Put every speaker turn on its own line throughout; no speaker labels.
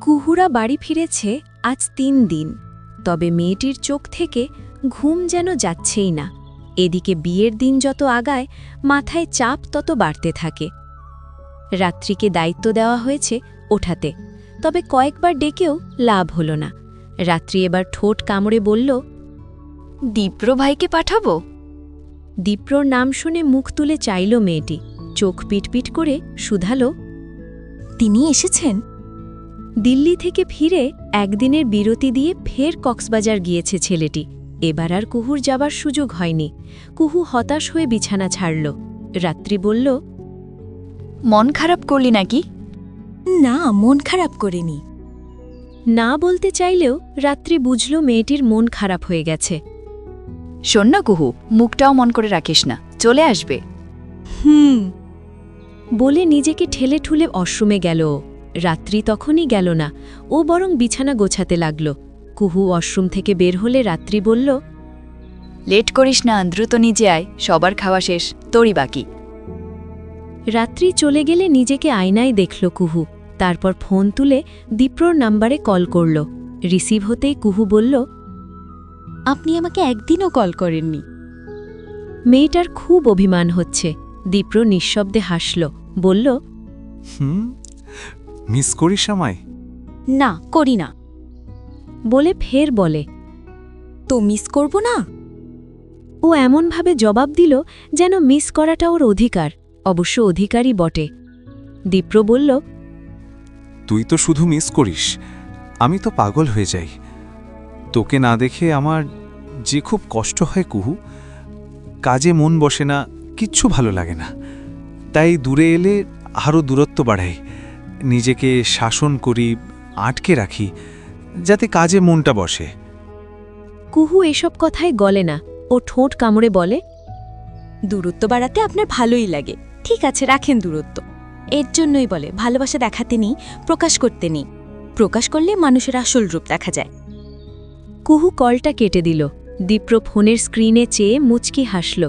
কুহুরা বাড়ি ফিরেছে আজ ৩ দিন, তবে মেয়েটির চোখ থেকে ঘুম যেন যাচ্ছেই না। এদিকে বিয়ের দিন যত আগায় মাথায় চাপ তত বাড়তে থাকে। রাত্রিকে দায়িত্ব দেওয়া হয়েছে ওঠাতে, তবে কয়েকবার ডেকেও লাভ হল না। রাত্রি এবার ঠোঁট কামড়ে বলল,
দীপ্র ভাইকে পাঠাবো।
দীপ্রর নাম শুনে মুখ তুলে চাইল মেয়েটি, চোখ পিটপিট করে শুধালো,
তিনি এসেছেন?
দিল্লি থেকে ফিরে একদিনের বিরতি দিয়ে ফের কক্সবাজার গিয়েছে ছেলেটি। এবার আর কুহুর যাবার সুযোগ হয়নি। কুহু হতাশ হয়ে বিছানা ছাড়ল। রাত্রি বলল,
মন খারাপ করলি নাকি?
না, মন খারাপ করিনি।
না বলতে চাইলেও রাত্রি বুঝল মেয়েটির মন খারাপ হয়ে গেছে।
শোন না কুহু, মুখটাও মন করে রাখিস না, চলে আসবে।
বলে নিজেকে ঠেলে ঠুলে অশ্রুমে গেল ও। রাত্রি তখনই গেল না, ও বরং বিছানা গোছাতে লাগল। কুহু অশ্রুম থেকে বের হলে রাত্রি বলল,
লেট করিস না, দ্রুত নিচে আয়, সবার খাওয়া শেষ, তোরই বাকি।
রাত্রি চলে গেলে নিজেকে আয়নায় দেখল কুহু। তারপর ফোন তুলে দীপ্রর নাম্বারে কল করল। রিসিভ হতেই কুহু বলল,
আপনি আমাকে একদিনও কল করেননি।
মেয়েটার খুব অভিমান হচ্ছে। দীপ্র নিঃশব্দে হাসল, বলল,
মিস করিস আমায়?
না, করি না।
বলে ফের বলে,
তো মিস করব না?
ও এমনভাবে জবাব দিল যেন মিস করাটা ওর অধিকার। অবশ্য অধিকারই বটে। দীপ্র বলল,
তুই তো শুধু মিস করিস, আমি তো পাগল হয়ে যাই। তোকে না দেখে আমার যে খুব কষ্ট হয় কুহু। কাজে মন বসে না, কিচ্ছু ভালো লাগে না। তাই দূরে এলে আরও দূরত্ব বাড়াই, নিজেকে শাসন করি, আটকে রাখি, যাতে কাজে মনটা বসে।
কুহু এসব কথায় গলে না। ও ঠোঁট কামড়ে বলে,
দূরত্ব বাড়াতে আপনার ভালোই লাগে। ঠিক আছে, রাখেন দূরত্ব। এর জন্যই বলে ভালোবাসা দেখাতে নেই, প্রকাশ করতে নেই। প্রকাশ করলে মানুষের আসল রূপ দেখা যায়।
কুহু কলটা কেটে দিল। দীপ্র ফোনের স্ক্রিনে চেয়ে মুচকি হাসল।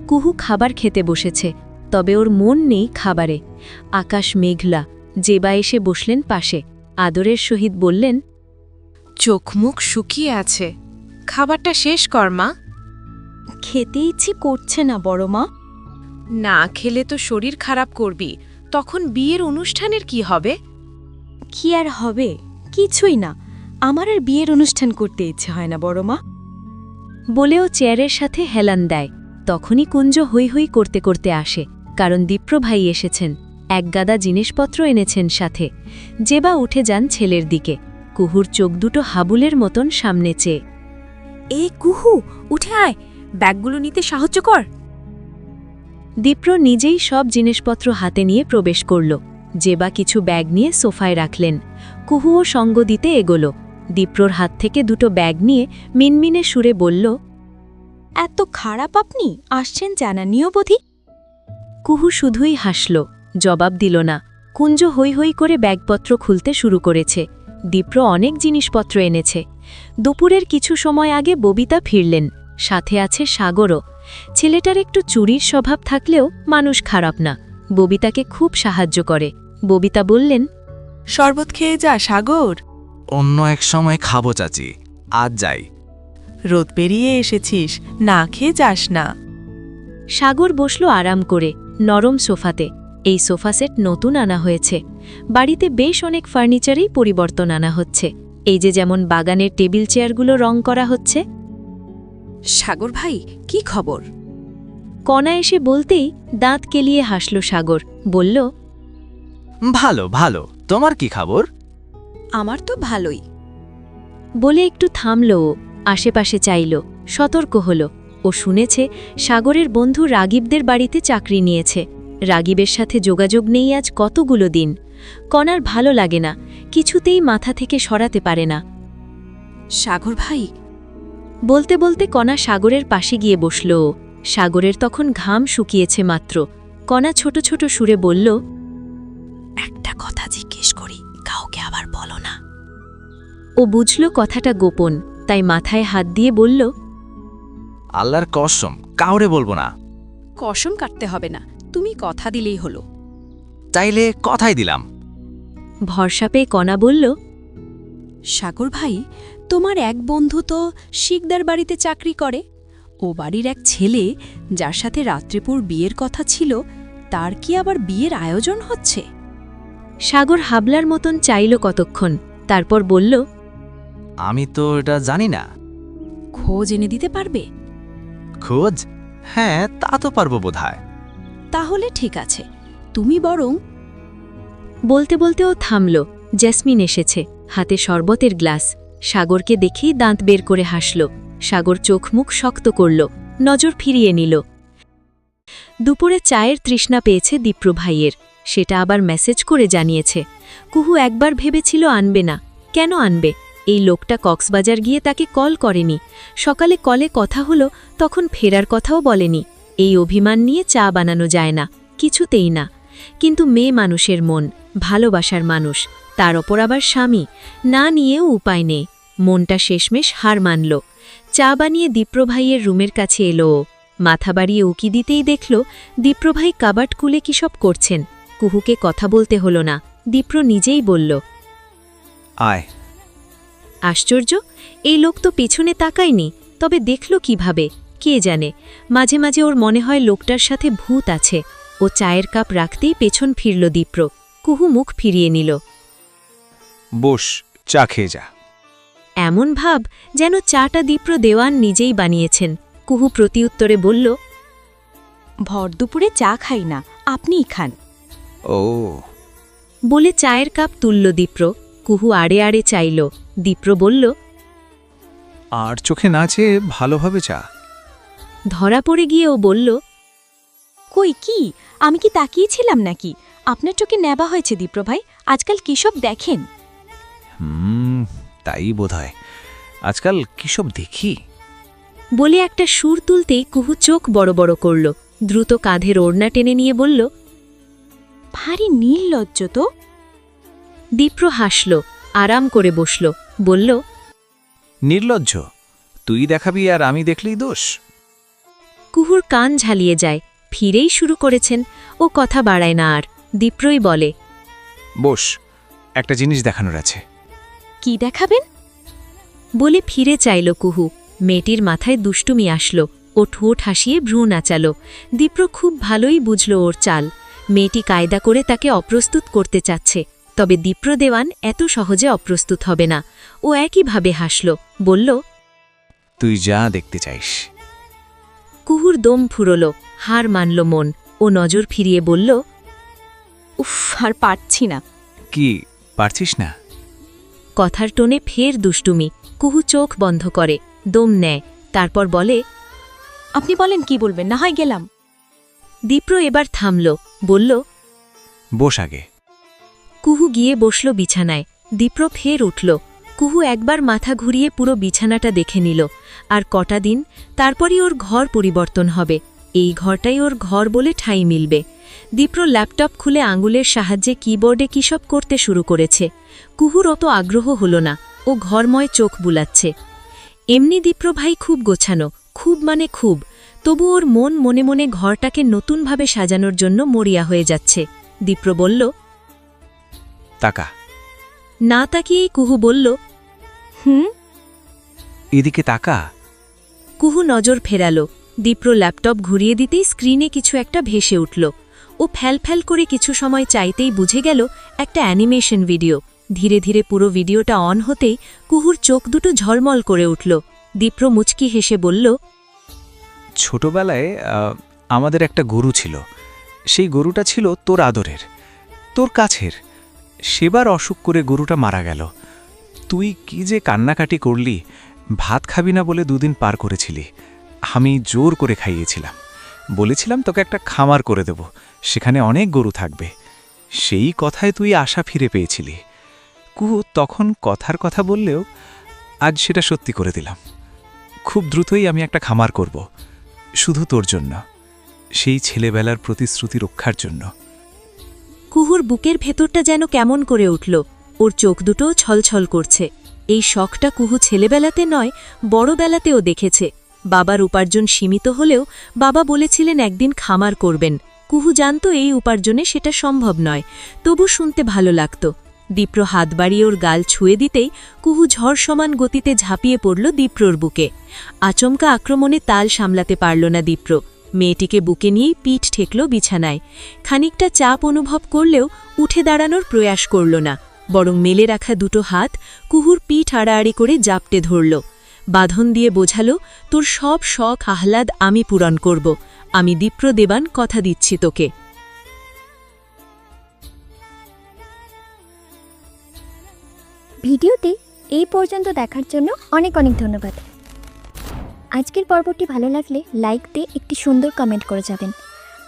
কুহু খাবার খেতে বসেছে, তবে ওর মন নেই খাবারে। আকাশ মেঘলা। জেবা এসে বসলেন পাশে। আদরের সহিত বললেন,
চোখ মুখ শুকিয়ে আছে, খাবারটা শেষ কর মা।
খেতে ইচ্ছে করছে না বড় মা।
না খেলে তো শরীর খারাপ করবি, তখন বিয়ের অনুষ্ঠানের কি হবে?
কি আর হবে? কিছুই না। আমার আর বিয়ের অনুষ্ঠান করতে ইচ্ছে হয় না বড় মা।
বলেও চেয়ারের সাথে হেলান দেয়। তখনই কুঞ্জ হৈ হৈ করতে করতে আসে, কারণ দীপ্র ভাই এসেছেন। এক গাদা জিনিসপত্র এনেছেন সাথে। জেবা উঠে যান ছেলের দিকে। কুহুর চোখ দুটো হাবুলের মতন সামনে চেয়ে।
এ কুহু, উঠে আয়, ব্যাগগুলো নিতে সাহায্য কর।
দীপ্র নিজেই সব জিনিসপত্র হাতে নিয়ে প্রবেশ করল। জেবা কিছু ব্যাগ নিয়ে সোফায় রাখলেন। কুহুও সঙ্গ দিতে এগোল। দীপ্রর হাত থেকে দুটো ব্যাগ নিয়ে মিনমিনে সুরে বলল,
এত খারাপ আপনি আসছেন জানানিও বোধি।
কুহু শুধুই হাসল, জবাব দিল না। কুঞ্জ হৈ হৈ করে ব্যাগপত্র খুলতে শুরু করেছে। দীপ্র অনেক জিনিসপত্র এনেছে। দুপুরের কিছু সময় আগে ববিতা ফিরলেন, সাথে আছে সাগরও। ছেলেটার একটু চুরির স্বভাব থাকলেও মানুষ খারাপ না। ববিতাকে খুব সাহায্য করে। ববিতা বললেন,
শরবত খেয়ে যা সাগর।
অন্য এক সময় খাবো চাচি, আজ যাই।
রোদ পেরিয়ে এসেছিস, না খেয়ে যাস না।
সাগর বসল আরাম করে নরম সোফাতে। এই সোফা সেট নতুন আনা হয়েছে। বাড়িতে বেশ অনেক ফার্নিচারেই পরিবর্তন আনা হচ্ছে। এই যে যেমন বাগানের টেবিল চেয়ারগুলো রং করা হচ্ছে।
সাগর ভাই, কি খবর?
কণা এসে বলতেই দাঁত কেলিয়ে হাসল সাগর, বলল,
ভালো ভালো, তোমার কি খবর?
আমার তো ভালোই।
বলে একটু থামল ও, আশেপাশে চাইল, সতর্ক হল। ও শুনেছে সাগরের বন্ধু রাগীবদের বাড়িতে চাকরি নিয়েছে। রাগীবের সাথে যোগাযোগ নেই আজ কতগুলো দিন। কণার ভালো লাগে না, কিছুতেই মাথা থেকে সরাতে পারে না।
সাগর ভাই,
বলতে বলতে কণা সাগরের পাশে গিয়ে বসল। সাগরের তখন ঘাম শুকিয়েছে মাত্র। কণা ছোট ছোট সুরে বলল,
একটা কথা জিজ্ঞেস করি, কাউকে আবার বলো না।
ও বুঝল কথাটা গোপন, তাই মাথায় হাত দিয়ে বলল,
আল্লাহর কসম, কাউরে বলবো না।
কসম কাটতে হবে না, তুমি কথা দিলেই হলো।
চাইলে কথাই দিলাম।
ভরসা পেয়ে কণা বলল,
সাগর ভাই, তোমার এক বন্ধু তো শিকদার বাড়িতে চাকরি করে। ও বাড়ির এক ছেলে যার সাথে রাত্রিপুর বিয়ের কথা ছিল, তার কি আবার বিয়ের আয়োজন হচ্ছে?
সাগর হাবলার মতন চাইল কতক্ষণ, তারপর বলল,
আমি তো এটা জানি না।
খোঁজ এনে দিতে পারবে?
খোঁজ? হ্যাঁ, তা তো পারবো বোধহয়।
তাহলে ঠিক আছে, তুমি বরং।
বলতে বলতে ও থামল। জেসমিন এসেছে, হাতে শরবতের গ্লাস। সাগরকে দেখেই দাঁত বের করে হাসল। সাগর চোখ মুখ শক্ত করল, নজর ফিরিয়ে নিল। দুপুরে চায়ের তৃষ্ণা পেয়েছে দীপ্র ভাইয়ের, সেটা আবার মেসেজ করে জানিয়েছে। কুহু একবার ভেবেছিল আনবে না, কেন আনবে? এই লোকটা কক্সবাজার গিয়ে তাকে কল করেনি, সকালে কলে কথা হলো, তখন ফেরার কথাও বলেনি। এই অভিমান নিয়ে চা বানানো যায় না, কিছুতেই না। কিন্তু মেয়ে মানুষের মন, ভালোবাসার মানুষ, তার ওপর আবার স্বামী, না নিয়েও উপায় নেই। মনটা শেষমেশ হার মানল। চা বানিয়ে দীপ্রভাইয়ের রুমের কাছে এলো ও। মাথা বাড়িয়ে উকি দিতেই দেখল দীপ্রভাই কাবাট খুলে কি সব করছেন। কুহুকে কথা বলতে হলো না, দীপ্র নিজেই বলল,
আয়।
আশ্চর্য, এই লোক তো পেছনে তাকায়নি, তবে দেখল কিভাবে কে জানে। মাঝে মাঝে ওর মনে হয় লোকটার সাথে ভূত আছে। ও চায়ের কাপ রাখতেই পেছন ফিরল দীপ্র। কুহু মুখ ফিরিয়ে নিল।
বস, চা খেয়ে যা।
এমন ভাব যেন চাটা দীপ্র দেওয়ান নিজেই বানিয়েছেন। কুহু প্রতিউত্তরে বলল,
ভর দুপুরে চা খাই না, আপনিই খান।
ও।
বলে চায়ের কাপ তুলল দীপ্র। কুহু আড়ে আড়ে চাইল। দীপ্র বলল,
আর চোখে না চেয়ে ভালোভাবে চা।
ধরা পড়ে গিয়ে ও বলল,
কই কি, আমি কি তাকিয়েছিলাম নাকি? আপনার চোখে নেবা হয়েছে দীপ্রভাই, আজকাল কি সব দেখেন?
তাই বোধহয়। আজকাল কি সব দেখি।
বলে একটা সুর তুলতেই কুহু চোখ বড় বড় করল। দ্রুত কাঁধের ওড়না টেনে নিয়ে বলল,
ভারী নির্লজ্জ তো।
দীপ্র হাসল, আরাম করে বসল, বলল,
নির্লজ্জ তুই দেখাবি আর আমি দেখলেই দোষ?
কুহুর কান ঝালিয়ে যায়। ফিরেই শুরু করেছেন, ও কথা বাড়ায় না আর। দীপ্রই বলে,
বস, একটা জিনিস দেখানোর আছে।
কি দেখাবেন?
বলে ফিরে চাইল কুহু। মেয়েটির মাথায় দুষ্টুমি আসল। ও ঠোঁট হাসিয়ে ভ্রু নাচাল। দীপ্র খুব ভালোই বুঝল ওর চাল। মেয়েটি কায়দা করে তাকে অপ্রস্তুত করতে চাচ্ছে, তবে দীপ্র দেওয়ান এত সহজে অপ্রস্তুত হবে না। ও একইভাবে হাসল, বলল,
তুই যা দেখতে চাইস।
কুহুর দম ফুরল, হার মানল মন। ও নজর ফিরিয়ে বলল,
উফ, আর পারছি না।
কি পারছিস না?
কথার টোনে ফের দুষ্টুমি। কুহু চোখ বন্ধ করে, দম নেয়, তারপর বলে,
আপনি বলেন, কি বলবেন, না হয় গেলাম।
দীপ্র এবার থামল, বলল,
বস আগে।
কুহু গিয়ে বসল বিছানায়। দীপ্র ফের উঠল। কুহু একবার মাথা ঘুরিয়ে পুরো বিছানাটা দেখে নিল। আর কটা দিন, তারপরই ওর ঘর পরিবর্তন হবে। এই ঘরটাই ওর ঘর বলে ঠাঁই মিলবে। দীপ্র ল্যাপটপ খুলে আঙুলের সাহায্যে কিবোর্ডে কী সব করতে শুরু করেছে। কুহুর অত আগ্রহ হল না, ও ঘরময় চোখ বুলাচ্ছে। এমনি দীপ্র ভাই খুব গোছানো, খুব মানে খুব। তবু ওর মন মনে মনে ঘরটাকে নতুনভাবে সাজানোর জন্য মরিয়া হয়ে যাচ্ছে। দীপ্র বলল,
তাকা।
না তাকিয়েই কুহু বলল,
এদিকে তাকা।
কুহু নজর ফেরাল। দীপ্র ল্যাপটপ ঘুরিয়ে দিতেই স্ক্রিনে কিছু একটা ভেসে উঠল। ও ফ্যাল করে কিছু সময় চাইতেই বুঝে গেল একটা অ্যানিমেশন ভিডিও। ধীরে ধীরে পুরো ভিডিওটা অন হতেই কুহুর চোখ দুটো ঝলমল করে উঠল। দীপ্র মুচকি হেসে বলল,
ছোটবেলায় আমাদের একটা গরু ছিল। সেই গরুটা ছিল তোর আদরের, তোর কাছের। সেবার অসুখ করে গরুটা মারা গেল। তুই কি যে কান্নাকাটি করলি। ভাত খাবি না বলে 2 দিন পার করেছিলি। আমি জোর করে খাইয়েছিলাম। বলেছিলাম তোকে একটা খামার করে দেব, সেখানে অনেক গরু থাকবে। সেই কথায় তুই আশা ফিরে পেয়েছিলি। কুহু তখন কথার কথা বললেও আজ সেটা সত্যি করে দিলাম। খুব দ্রুতই আমি একটা খামার করব, শুধু তোর জন্য, সেই ছেলেবেলার প্রতিশ্রুতি রক্ষার জন্য।
কুহুর বুকের ভেতরটা যেন কেমন করে উঠল। ওর চোখ দুটোও ছলছল করছে। এই শখটা কুহু ছেলেবেলাতে নয়, বড়বেলাতেও দেখেছে। বাবার উপার্জন সীমিত হলেও বাবা বলেছিলেন একদিন খামার করবেন। কুহু জানত এই উপার্জনে সেটা সম্ভব নয়, তবু শুনতে ভালো লাগত। দীপ্র হাত বাড়িয়ে ওর গাল ছুঁয়ে দিতেই কুহু ঝড় সমান গতিতে ঝাঁপিয়ে পড়ল দীপ্রর বুকে। আচমকা আক্রমণে তাল সামলাতে পারল না দীপ্র। মেয়েটিকে বুকে নিয়েই পিঠ ঠেকল বিছানায়। খানিকটা চাপ অনুভব করলেও উঠে দাঁড়ানোর প্রয়াস করল না, বরং মেলে রাখা দুটো হাত কুহুর পিঠ আড়াআড়ি করে জাপটে ধরল। বাঁধন দিয়ে বোঝালো, তোর সব শখ আহ্লাদ আমি পূরণ করব। আমি দীপ্র দেবান কথা দিচ্ছি তোকে।
ভিডিওটি এই পর্যন্ত দেখার জন্য অনেক অনেক ধন্যবাদ। আজকের পর্বটি ভালো লাগলে লাইক দিয়ে একটি সুন্দর কমেন্ট করে যাবেন।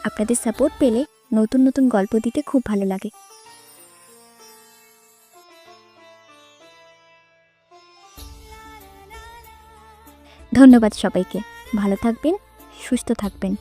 আপনাদের সাপোর্ট পেলে নতুন নতুন গল্প দিতে খুব ভালো লাগে। ধন্যবাদ সবাইকে। ভালো থাকবেন, সুস্থ থাকবেন।